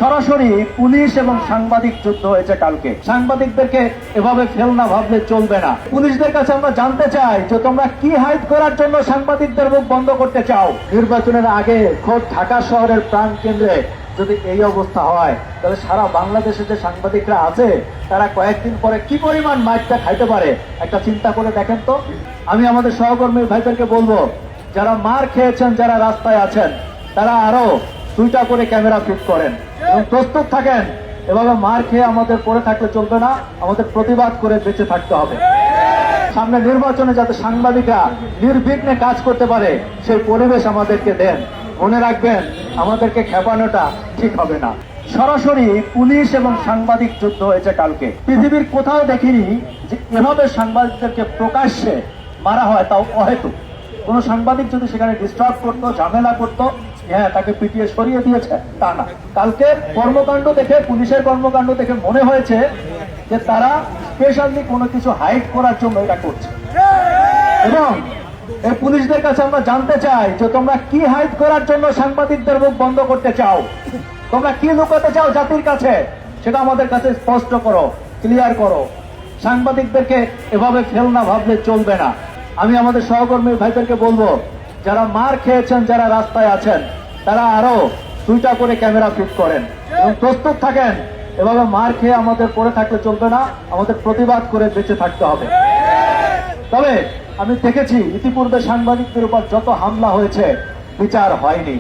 সরাসরি পুলিশ এবং সাংবাদিক যুদ্ধ হয়েছে কালকে। সাংবাদিকদেরকে এভাবে ফেল না ভাবলে চলবে না। পুলিশদের কাছে আমরা জানতে চাই যে তোমরা কি হাইড করার জন্য সাংবাদিকদের মুখ বন্ধ করতে চাও। নির্বাচনের আগে খোদ ঢাকা শহরের প্রাণ কেন্দ্রে যদি এই অবস্থা হয় তাহলে সারা বাংলাদেশে যে সাংবাদিকরা আছে তারা কয়েকদিন পরে কি পরিমাণ মাইকটা খাইতে পারে একটা চিন্তা করে দেখেন তো। আমি আমাদের সহকর্মী ভাইদেরকে বলবো, যারা মার খেয়েছেন, যারা রাস্তায় আছেন, তারা আরো 2টা করে ক্যামেরা ফিট করেন এবং প্রস্তুত থাকেন। এভাবে মার খেয়ে আমাদের পড়ে থাকলে চলবে না, আমাদের প্রতিবাদ করে বেঁচে থাকতে হবে। সামনে নির্বাচনে যাতে সাংবাদিকরা নির্বিঘ্নে কাজ করতে পারে সেই পরিবেশ আমাদেরকে দেন। মনে রাখবেন, আমাদেরকে খেপানোটা ঠিক হবে না। সরাসরি পুলিশ এবং সাংবাদিক যুদ্ধ হয়েছে কালকে। পৃথিবীর কোথাও দেখিনি যে এভাবে সাংবাদিকদেরকে প্রকাশ্যে মারা হয়, তাও অহেতুক। কোন সাংবাদিক যদি সেখানে ডিস্টার্ব করতো, ঝামেলা করতো, হ্যাঁ তাকে পিটিয়ে সরিয়ে দিয়েছে, তা না। কালকে কর্মকাণ্ড দেখে, পুলিশের কর্মকাণ্ড দেখে মনে হয়েছে যে তারা স্পেশালি কোনো কিছু হাইড করার জন্য এটা করছে। এবং এই পুলিশদের কাছে আমরা জানতে চাই যে তোমরা কি হাইড করার জন্য সাংবাদিকদের মুখ বন্ধ করতে চাও, তোমরা কি লুকাতে চাও জাতির কাছে, সেটা আমাদের কাছে স্পষ্ট করো, ক্লিয়ার করো। সাংবাদিকদেরকে এভাবে ফেল না ভাবলে চলবে না। আমি আমাদের সহকর্মী ভাইদেরকে বলবো, যারা মার খেয়েছেন, যারা রাস্তায় আছেন, তারা আরো 2টা করে ক্যামেরা ফিট করেন এবং প্রস্তুত থাকেন। এভাবে মার খেয়ে আমাদের পড়ে থাকলে চলবে না, আমাদের প্রতিবাদ করে বেঁচে থাকতে হবে। তবে আমি দেখেছি ইতিপূর্বে সাংবাদিকদের উপর যত হামলা হয়েছে বিচার হয়নি।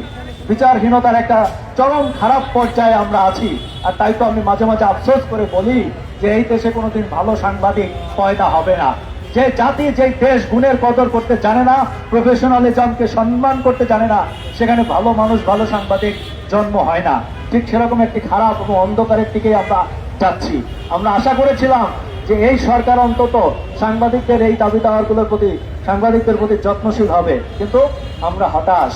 বিচারহীনতার একটা চরম খারাপ পর্যায়ে আমরা আছি। আর তাই তো আমি মাঝে মাঝে আফসোস করে বলি যে এই দেশে কোনোদিন ভালো সাংবাদিক পয়দা হবে না। যে জাতি, যে দেশ গুণের কদর করতে জানে না, প্রফেশনালিজমকে সম্মান করতে জানে না, সেখানে ভালো মানুষ, ভালো সাংবাদিক জন্ম হয় না। ঠিক সেরকম একটি খারাপ এবং অন্ধকারের দিকে আমরা যাচ্ছি। আমরা আশা করেছিলাম যে এই সরকার অন্তত সাংবাদিকদের এই দাবি দাওয়াগুলোর প্রতি, সাংবাদিকদের প্রতি যত্নশীল হবে, কিন্তু আমরা হতাশ।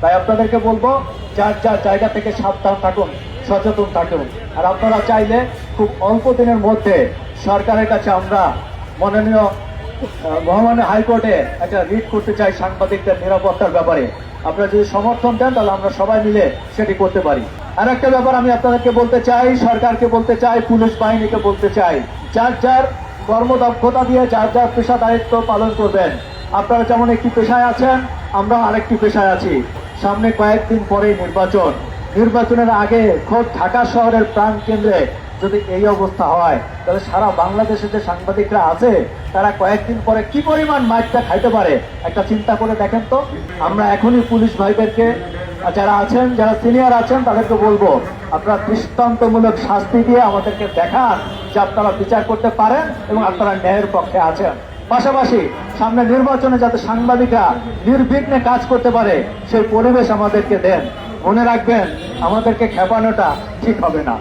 তাই আপনাদেরকে বলবো, যার যার জায়গা থেকে সাবধান থাকুন, সচেতন থাকুন। আর আপনারা চাইলে খুব অল্প দিনের মধ্যে সরকারের কাছে আমরা মাননীয় মহামান্য হাইকোর্টে একটা রিট করতে চাই সাংবাদিকদের নিরাপত্তার ব্যাপারে। আপনারা যদি সমর্থন দেন তাহলে আমরা সবাই মিলে সেটি করতে পারি। আর একটা ব্যাপার আমি আপনাদেরকে বলতে চাই, সরকারকে বলতে চাই, পুলিশ বাহিনীকে বলতে চাই, যার যার কর্মদক্ষতা দিয়ে যার যার পেশা দায়িত্ব পালন করবেন। আপনারা যেমন একটি পেশায় আছেন, আমরা আরেকটি পেশায় আছি। সামনে কয়েকদিন পরে নির্বাচন। নির্বাচনের আগে খোদ ঢাকা শহরের প্রাণ কেন্দ্রে যদি এই অবস্থা হয় তাহলে সারা বাংলাদেশে যে সাংবাদিকরা আছে তারা কয়েকদিন পরে কি পরিমাণ মাইকটা খাইতে পারে একটা চিন্তা করে দেখেন তো। আমরা এখনই পুলিশ ভাইদেরকে, যারা আছেন, যারা সিনিয়র আছেন, তাদেরকে বলবো, আপনারা দৃষ্টান্তমূলক শাস্তি দিয়ে আমাদেরকে দেখান যে আপনারা বিচার করতে পারেন এবং আপনারা ন্যায়ের পক্ষে আছেন। পাশাপাশি সামনে নির্বাচনে যাতে সাংবাদিকরা নির্বিঘ্নে কাজ করতে পারে সেই পরিবেশ আমাদেরকে দেন। মনে রাখবেন, আমাদেরকে খেপানোটা ঠিক হবে না।